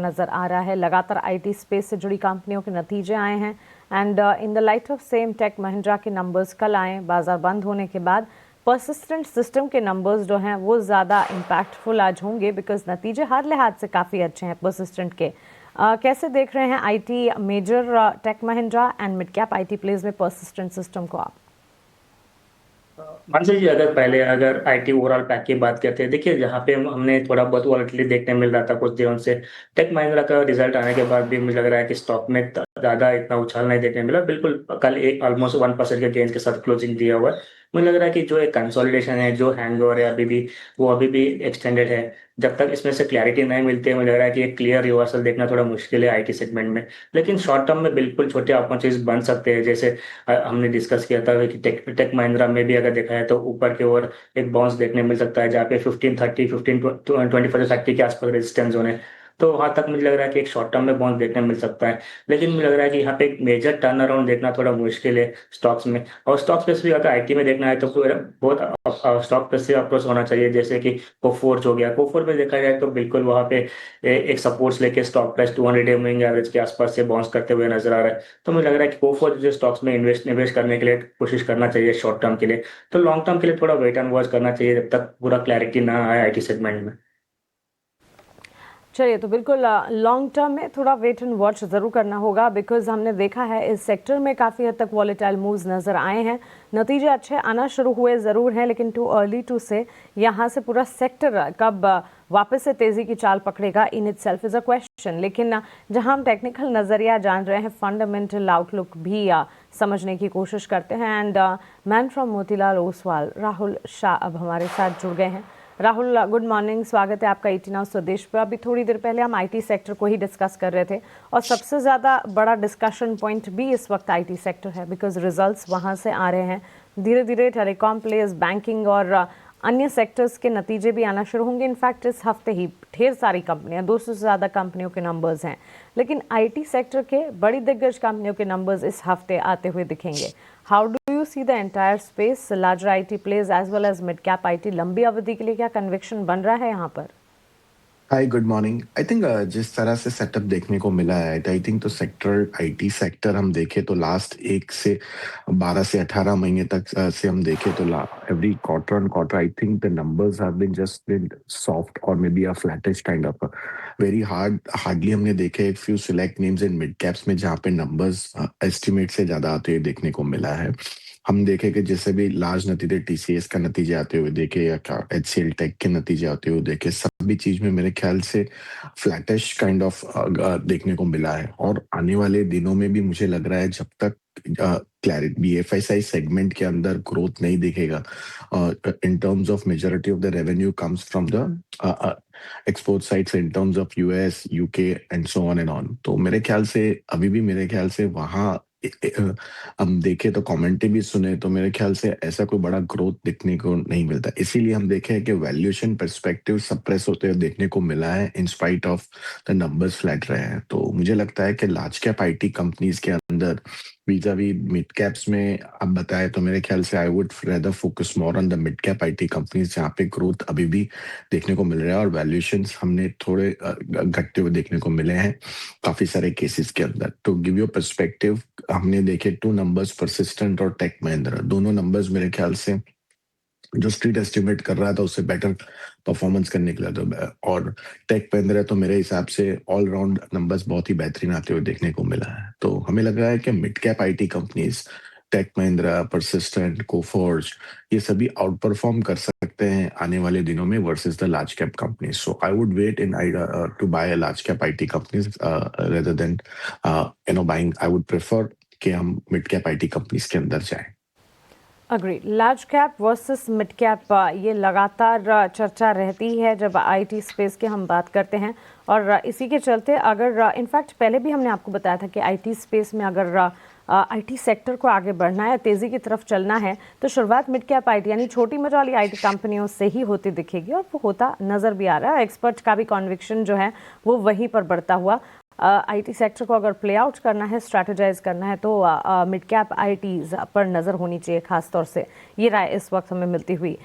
नज़र आ रहा है। लगातार आईटी स्पेस से जुड़ी कंपनियों के नतीजे आए हैं and in the light of same Tech Mahindra के नंबर्स कल आए बाजार बंद होने के बाद। परसिस्टेंट सिस्टम के नंबर्स जो हैं वो ज़्यादा इम्पैक्टफुल आज होंगे बिकॉज नतीजे हर लिहाज से काफ़ी अच्छे हैं परसिस्टेंट के। कैसे देख रहे हैं IT major Tech Mahindra and mid cap IT plays में परसिस्टेंट सिस्टम को आप? मानसी जी, अगर आईटी ओवरऑल पैक की बात करते हैं, देखिए जहाँ पे हमने थोड़ा बहुत वॉलेटिलिटी देखने मिल रहा था कुछ दिनों से, टेक महिंद्रा का रिजल्ट आने के बाद भी मुझे लग रहा है कि स्टॉक में ज्यादा इतना उछाल नहीं देखने मिला। बिल्कुल कल एक ऑलमोस्ट 1% के गेंस के साथ क्लोजिंग दिया हुआ है। मुझे लग रहा है कि जो एक कंसोलिडेशन है, जो हैंगओवर है अभी भी, वो अभी भी एक्सटेंडेड है। जब तक इसमें से क्लैरिटी नहीं मिलती है, मुझे लग रहा है कि एक क्लियर रिवर्सल देखना थोड़ा मुश्किल है आईटी सेगमेंट में। लेकिन शॉर्ट टर्म में बिल्कुल छोटे अपॉर्चुनिटीज बन सकते हैं। जैसे हमने डिस्कस किया था कि टेक महिंद्रा में भी अगर देखा है तो ऊपर की ओर एक बाउंस देखने मिल सकता है, जहाँ पे 1530 15 20 30 के आसपास रेजिस्टेंस जोन है। तो वहां तक मुझे लग रहा है कि एक शॉर्ट टर्म में बाउंस देखने मिल सकता है। लेकिन मुझे लग रहा है कि यहाँ पे एक मेजर टर्न अराउंड देखना थोड़ा मुश्किल है स्टॉक्स में। और स्टॉक स्पेसिफिक अगर आईटी में देखना है तो फिर बहुत स्टॉक स्पेसिफिक अप्रोच होना चाहिए। जैसे कि कोफोर्ज हो गया, कोफोर में देखा जाए तो बिल्कुल वहां पे एक सपोर्ट्स लेके स्टॉक प्राइस 200 मूविंग एवरेज के आसपास से बाउंस करते हुए नजर आ रहा है। तो मुझे लग रहा है कि कोफोर जो स्टॉक्स में इन्वेस्ट करने के लिए कोशिश करना चाहिए शॉर्ट टर्म के लिए। तो लॉन्ग टर्म के लिए थोड़ा वेट एंड वॉच करना चाहिए जब तक पूरा क्लैरिटी ना आए आईटी सेगमेंट में। चलिए, तो बिल्कुल लॉन्ग टर्म में थोड़ा वेट एंड वॉच ज़रूर करना होगा बिकॉज हमने देखा है इस सेक्टर में काफ़ी हद तक वॉलेटाइल मूव्स नज़र आए हैं। नतीजे अच्छे आना शुरू हुए ज़रूर हैं लेकिन टू अर्ली टू से यहाँ से पूरा सेक्टर कब वापस से तेज़ी की चाल पकड़ेगा in it self is a question. लेकिन जहाँ हम टेक्निकल नज़रिया जान रहे हैं, फंडामेंटल आउटलुक भी समझने की कोशिश करते हैं and man from Motilal Oswal Rahul Shah अब हमारे साथ जुड़ गए हैं। राहुल, गुड मॉर्निंग, स्वागत है आपका ईटी नाउ स्वदेश पर। अभी थोड़ी देर पहले हम आईटी सेक्टर को ही डिस्कस कर रहे थे और सबसे ज़्यादा बड़ा डिस्कशन पॉइंट भी इस वक्त आईटी सेक्टर है बिकॉज रिजल्ट्स वहाँ से आ रहे हैं। धीरे धीरे टेलीकॉम प्लेयर्स, बैंकिंग और अन्य सेक्टर्स के नतीजे भी आना शुरू होंगे। इनफैक्ट इस हफ्ते ही ढेर सारी कंपनियां, 200 से ज़्यादा कंपनियों के नंबर्स हैं। लेकिन आईटी सेक्टर के बड़ी दिग्गज कंपनियों के नंबर्स इस हफ्ते आते हुए दिखेंगे। How do you see the entire space, larger IT players as well as mid cap IT? लंबी अवधि के लिए क्या कन्विक्शन बन रहा है यहाँ पर? हाय, गुड मॉर्निंग। आई थिंक जिस तरह से सेटअप देखने को मिला है, आई थिंक तो सेक्टर आईटी सेक्टर हम देखें तो लास्ट 1 से 12 से 18 महीने तक से हम देखें तो every quarter on quarter I think the numbers have been just been soft और maybe a flattish kind of very hardly हमने देखे एक few select names in mid caps में जहाँ पे नंबर्स एस्टिमेट से ज्यादा आते हुए देखने को मिला है। हम देखे कि जैसे भी लार्ज नतीजे टीसीएस का नतीजे आते हुए देखे या एचसीएल टेक के नतीजे आते हुए देखे, सभी चीज में मेरे ख्याल से फ्लैटिश काइंड ऑफ देखने को मिला है। और आने वाले दिनों में भी मुझे लग रहा है जब तक क्लैरिटी बीएफएसआई सेगमेंट के अंदर ग्रोथ नहीं दिखेगा in terms of majority of the revenue comes from the export sides in terms of US, UK and so on and on. तो मेरे ख्याल से अभी भी मेरे ख्याल से वहाँ हम देखे तो कमेंट्री भी सुने तो मेरे ख्याल से ऐसा कोई बड़ा ग्रोथ देखने को नहीं मिलता। इसीलिए हम देखे कि वैल्यूएशन पर्सपेक्टिव सप्रेस होते हुए देखने को मिला है in spite of the numbers flat रहे हैं। तो मुझे लगता है कि लार्ज कैप आईटी कंपनीज के अंदर वीजावी मिड कैप्स में अब बताए तो मेरे ख्याल से I would rather focus more on the mid cap IT companies जहाँ पे ग्रोथ अभी भी देखने को मिल रहा है और वैल्यूएशंस हमने थोड़े घटते हुए देखने को मिले हैं काफी सारे केसेस के अंदर। टू गिव यू पर्सपेक्टिव, हमने देखे 2 नंबर्स, परसिस्टेंट और टेक महिंद्रा, दोनों नंबर्स मेरे ख्याल से जो स्ट्रीट एस्टिमेट कर रहा था उससे बेटर परफॉर्मेंस करने के लिए तो, और टेक महिंद्रा तो मेरे हिसाब से ऑल राउंड नंबर्स बहुत ही बेहतरीन आते हुए देखने को मिला है। तो हमें लग रहा है कि mid cap IT companies Tech Mahindra, Persistent, Coforge ये सभी आउट परफॉर्म कर सकते हैं आने वाले दिनों में versus the large cap companies. So I would wait in to buy a large cap IT companies rather than buying. I would prefer कि हम मिड कैप आईटी कंपनीज के अंदर जाएं। Agree. Large cap versus mid cap, ये लगातार चर्चा रहती है जब आईटी स्पेस की हम बात करते हैं और इसी के चलते अगर इनफैक्ट पहले भी हमने आपको बताया था कि आईटी स्पेस में अगर आईटी सेक्टर को आगे बढ़ना है, तेज़ी की तरफ चलना है तो शुरुआत मिड कैप आईटी यानी छोटी मझोली आईटी कंपनियों से ही होती दिखेगी और वो होता नज़र भी आ रहा है। एक्सपर्ट का भी कॉन्विक्शन जो है वो वहीं पर बढ़ता हुआ। आईटी सेक्टर को अगर प्ले आउट करना है, स्ट्रैटेजाइज करना है तो मिड कैप आईटीज पर नज़र होनी चाहिए खास तौर से, ये राय इस वक्त हमें मिलती हुई।